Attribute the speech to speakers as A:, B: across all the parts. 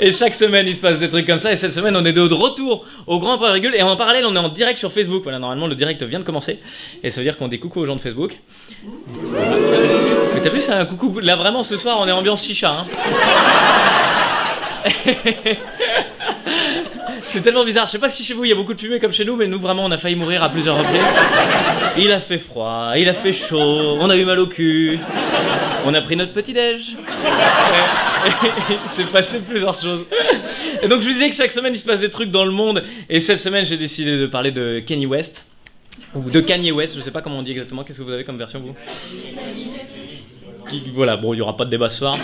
A: Et chaque semaine, il se passe des trucs comme ça. Et cette semaine, on est de retour au Grand Point Virgule. Et en parallèle, on est en direct sur Facebook. Voilà, normalement, le direct vient de commencer. Et ça veut dire qu'on dit coucou aux gens de Facebook. Mais t'as vu, c'est un coucou. Là, vraiment, ce soir, on est ambiance chicha. Hein. C'est tellement bizarre. Je sais pas si chez vous, il y a beaucoup de fumée comme chez nous. Mais nous, vraiment, on a failli mourir à plusieurs reprises. Il a fait froid, il a fait chaud. On a eu mal au cul. On a pris notre petit-déj. Il s'est passé plusieurs choses. Et donc je vous disais que chaque semaine il se passe des trucs dans le monde. Et cette semaine j'ai décidé de parler de Kanye West. Ou de Kanye West, je sais pas comment on dit exactement. Qu'est-ce que vous avez comme version vous? Voilà, bon il y aura pas de débat ce soir.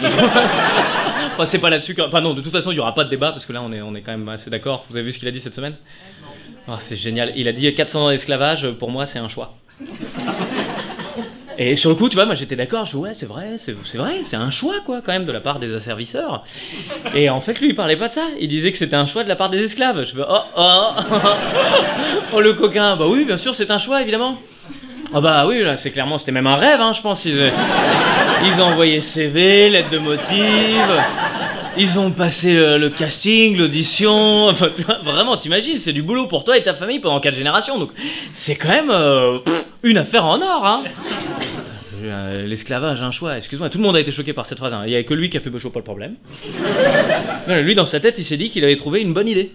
A: Enfin c'est pas là-dessus que... Enfin non, de toute façon il y aura pas de débat. Parce que là on est quand même assez d'accord. Vous avez vu ce qu'il a dit cette semaine? Oh, c'est génial, il a dit 400 ans d'esclavage. Pour moi c'est un choix. Et sur le coup, tu vois, moi j'étais d'accord, je dis ouais, c'est vrai, c'est un choix quoi, quand même, de la part des asservisseurs. Et en fait, lui, il parlait pas de ça, il disait que c'était un choix de la part des esclaves. Je fais oh le coquin, bah oui, bien sûr, c'est un choix, évidemment. Ah bah oui, là, c'est clairement, c'était même un rêve, hein, je pense. Ils ont envoyé CV, lettre de motive, ils ont passé le casting, l'audition, enfin, vraiment, t'imagines, c'est du boulot pour toi et ta famille pendant 4 générations, donc c'est quand même une affaire en or, hein. L'esclavage, un choix, excuse-moi, tout le monde a été choqué par cette phrase, hein. Il n'y a que lui qui a fait chaud, pas le problème. Lui, dans sa tête, il s'est dit qu'il avait trouvé une bonne idée.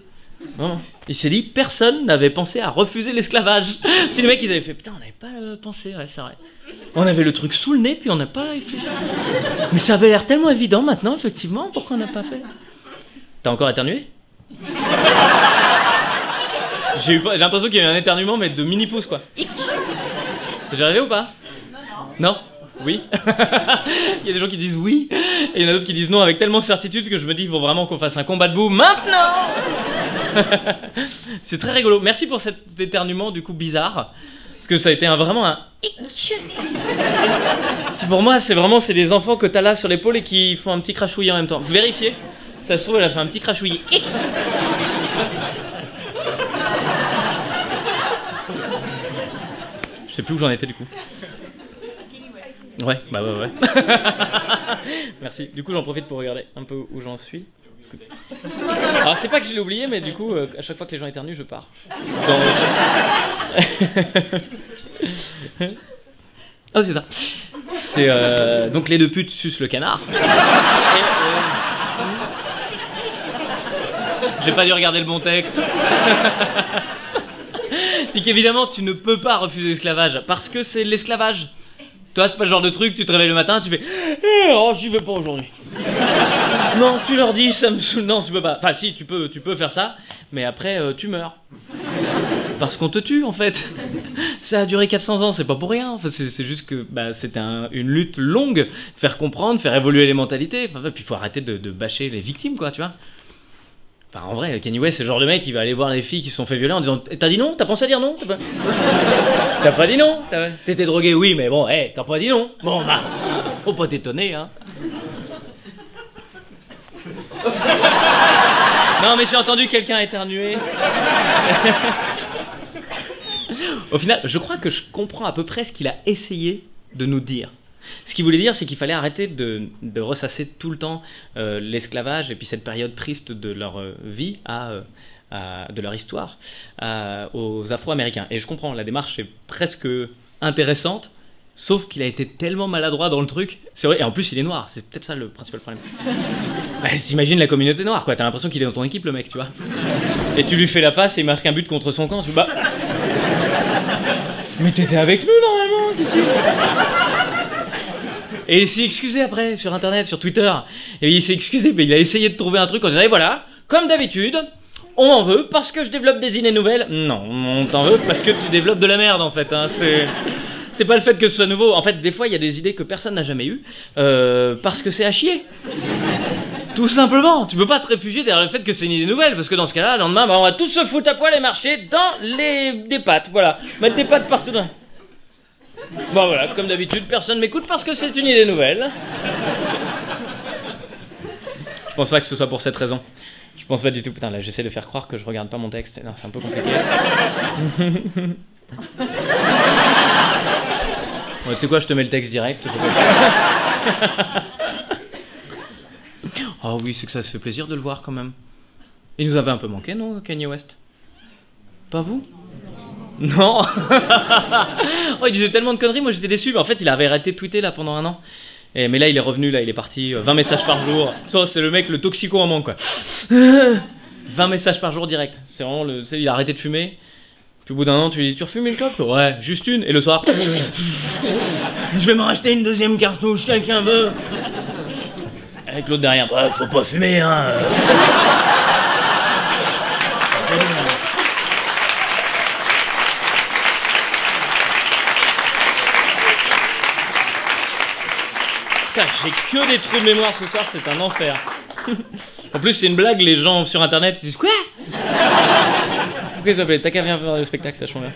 A: Non. Il s'est dit, personne n'avait pensé à refuser l'esclavage. Si les mecs, ils avaient fait, putain, on n'avait pas pensé, ouais, c'est vrai. On avait le truc sous le nez, puis on n'a pas réfléchi. Mais ça avait l'air tellement évident maintenant, effectivement, pourquoi on n'a pas fait? T'as encore éternué? J'ai l'impression qu'il y a eu un éternuement, mais de mini-pouce, quoi. J'ai rêvé ou pas? Non? Oui? Il y a des gens qui disent oui, et il y en a d'autres qui disent non avec tellement de certitude que je me dis il faut vraiment qu'on fasse un combat debout maintenant. C'est très rigolo. Merci pour cet éternuement du coup bizarre. Parce que ça a été vraiment un... Si pour moi c'est des enfants que t'as là sur l'épaule et qui font un petit crachouillis en même temps. Vérifiez. Ça se trouve elle a fait un petit crachouillis. Je sais plus où j'en étais du coup. Ouais, bah ouais. Merci. Du coup, j'en profite pour regarder un peu où j'en suis. Alors, c'est pas que je l'ai oublié, mais du coup, à chaque fois que les gens éternuent, je pars. Oh, c'est ça. C'est donc les deux putes sucent le canard. J'ai pas dû regarder le bon texte. C'est qu'évidemment, tu ne peux pas refuser l'esclavage parce que c'est l'esclavage. Toi, c'est pas le genre de truc, tu te réveilles le matin, tu fais oh, j'y vais pas aujourd'hui. Non, tu leur dis, ça me saoule. Non, tu peux pas. Enfin, si, tu peux faire ça, mais après, tu meurs. Parce qu'on te tue, en fait. Ça a duré 400 ans, c'est pas pour rien. Enfin, c'est juste que bah, c'était une lutte longue, faire comprendre, faire évoluer les mentalités. Enfin, puis il faut arrêter de bâcher les victimes, quoi, tu vois. Enfin, en vrai, Kanye West, c'est le genre de mec qui va aller voir les filles qui se sont fait violer en disant t'as dit non? T'as pensé à dire non? T'as pas dit non? T'étais drogué? Oui, mais bon, hey, t'as pas dit non? Bon, bah, faut pas t'étonner, hein. Non, mais j'ai entendu quelqu'un éternuer. Au final, je crois que je comprends à peu près ce qu'il a essayé de nous dire. Ce qu'il voulait dire, c'est qu'il fallait arrêter de ressasser tout le temps l'esclavage et puis cette période triste de leur vie, de leur histoire, aux Afro-Américains. Et je comprends, la démarche est presque intéressante, sauf qu'il a été tellement maladroit dans le truc. C'est vrai, et en plus il est noir, c'est peut-être ça le principal problème. Bah, t'imagines la communauté noire, quoi. T'as l'impression qu'il est dans ton équipe, le mec, tu vois. Et tu lui fais la passe et il marque un but contre son camp, tu bah... Mais t'étais avec nous, normalement, qu'est-ce que... Et il s'est excusé après, sur internet, sur Twitter. Et il s'est excusé, mais il a essayé de trouver un truc en disant, et voilà, comme d'habitude, on m'en veut parce que je développe des idées nouvelles. Non, on t'en veut parce que tu développes de la merde, en fait. Hein. C'est pas le fait que ce soit nouveau. En fait, des fois, il y a des idées que personne n'a jamais eues, parce que c'est à chier. Tout simplement. Tu peux pas te réfugier derrière le fait que c'est une idée nouvelle, parce que dans ce cas-là, le lendemain, bah, on va tous se foutre à poil et marcher dans des pattes. Voilà. Mettre des pattes partout dans... Bon voilà, comme d'habitude, personne m'écoute parce que c'est une idée nouvelle. Je pense pas que ce soit pour cette raison. Je pense pas du tout. Putain, là, j'essaie de faire croire que je regarde pas mon texte. Non, c'est un peu compliqué. Ouais, tu sais quoi, je te mets le texte direct. Ah oui, c'est que ça se fait plaisir de le voir quand même. Il nous avait un peu manqué, non, Kanye West? Pas vous? Non. Oh, il disait tellement de conneries, moi j'étais déçu. Mais en fait, il avait arrêté de tweeter là pendant 1 an. Mais là, il est revenu, là, il est parti. 20 messages par jour. Ça, c'est le mec, le toxico en manque, quoi. 20 messages par jour direct. C'est vraiment le. Tu sais, il a arrêté de fumer. Puis au bout d'1 an, tu lui dis, tu refumes une clope? Ouais, juste une. Et le soir, je vais me racheter une 2e cartouche, quelqu'un veut? Avec l'autre derrière, bah, faut pas fumer, hein. Putain, j'ai que des trous de mémoire ce soir, c'est un enfer. En plus, c'est une blague, les gens sur internet ils disent quoi? Pourquoi ils s'appellent? T'as qu'à venir voir le spectacle, ça change bien.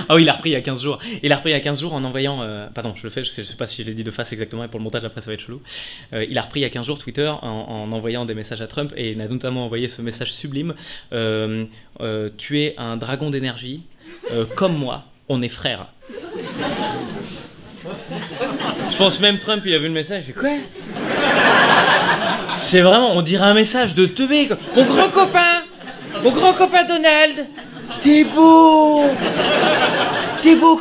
A: Ah oui, il a repris il y a 15 jours. Il a repris il y a 15 jours en envoyant... pardon, je le fais, je sais pas si je l'ai dit de face exactement, et pour le montage après ça va être chelou. Il a repris il y a 15 jours Twitter en envoyant des messages à Trump, et il a notamment envoyé ce message sublime. Tu es un dragon d'énergie, comme moi, on est frères. Je pense même Trump, il a vu le message, il fait quoi? C'est vraiment, on dirait un message de teubé, quoi. Mon grand copain Donald, t'es beau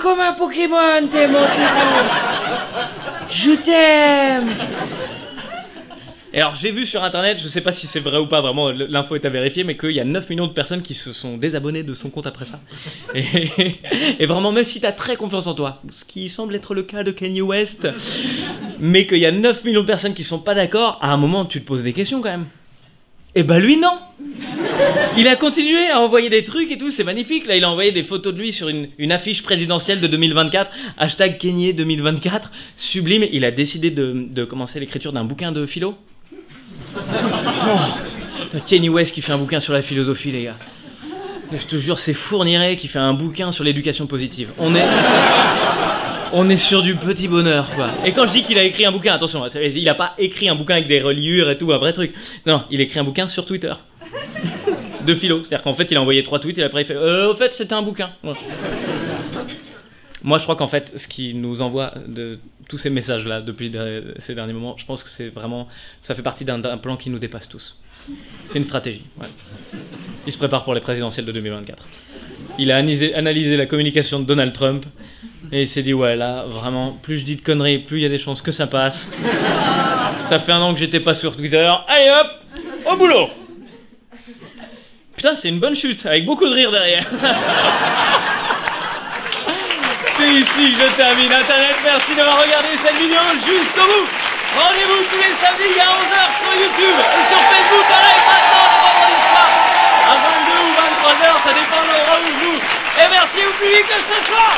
A: comme un Pokémon, t'es mon beau, je t'aime. Et alors j'ai vu sur internet, je sais pas si c'est vrai ou pas, vraiment l'info est à vérifier, mais qu'il y a 9 millions de personnes qui se sont désabonnées de son compte après ça. Et vraiment, même si t'as très confiance en toi, ce qui semble être le cas de Kanye West, mais qu'il y a 9 millions de personnes qui sont pas d'accord, à un moment tu te poses des questions quand même. Et bah lui non. Il a continué à envoyer des trucs et tout, c'est magnifique. Là il a envoyé des photos de lui sur une affiche présidentielle de 2024, hashtag Kanye 2024, sublime. Il a décidé de commencer l'écriture d'un bouquin de philo. Oh, Kanye West qui fait un bouquin sur la philosophie, les gars. Je te jure, c'est Fourniret qui fait un bouquin sur l'éducation positive. On est sur du petit bonheur, quoi. Et quand je dis qu'il a écrit un bouquin, attention, il a pas écrit un bouquin avec des reliures et tout, un vrai truc. Non, il a écrit un bouquin sur Twitter. De philo. C'est-à-dire qu'en fait, il a envoyé 3 tweets et après il fait au fait, c'était un bouquin. Ouais. Moi, je crois qu'en fait, ce qui nous envoie de tous ces messages-là depuis ces derniers moments, je pense que c'est vraiment... Ça fait partie d'un plan qui nous dépasse tous. C'est une stratégie, ouais. Il se prépare pour les présidentielles de 2024. Il a analysé la communication de Donald Trump et il s'est dit, ouais, là, vraiment, plus je dis de conneries, plus il y a des chances que ça passe. Ça fait 1 an que j'étais pas sur Twitter. Allez hop, au boulot. Putain, c'est une bonne chute, avec beaucoup de rire derrière. C'est ici que je termine Internet. Merci d'avoir regardé cette vidéo jusqu'au bout. Rendez-vous tous les samedis à 11h sur YouTube et sur Facebook. Allez, maintenant, le vendredi soir à 22 ou 23h, ça dépend de l'endroit où vous. Et merci au public de ce soir.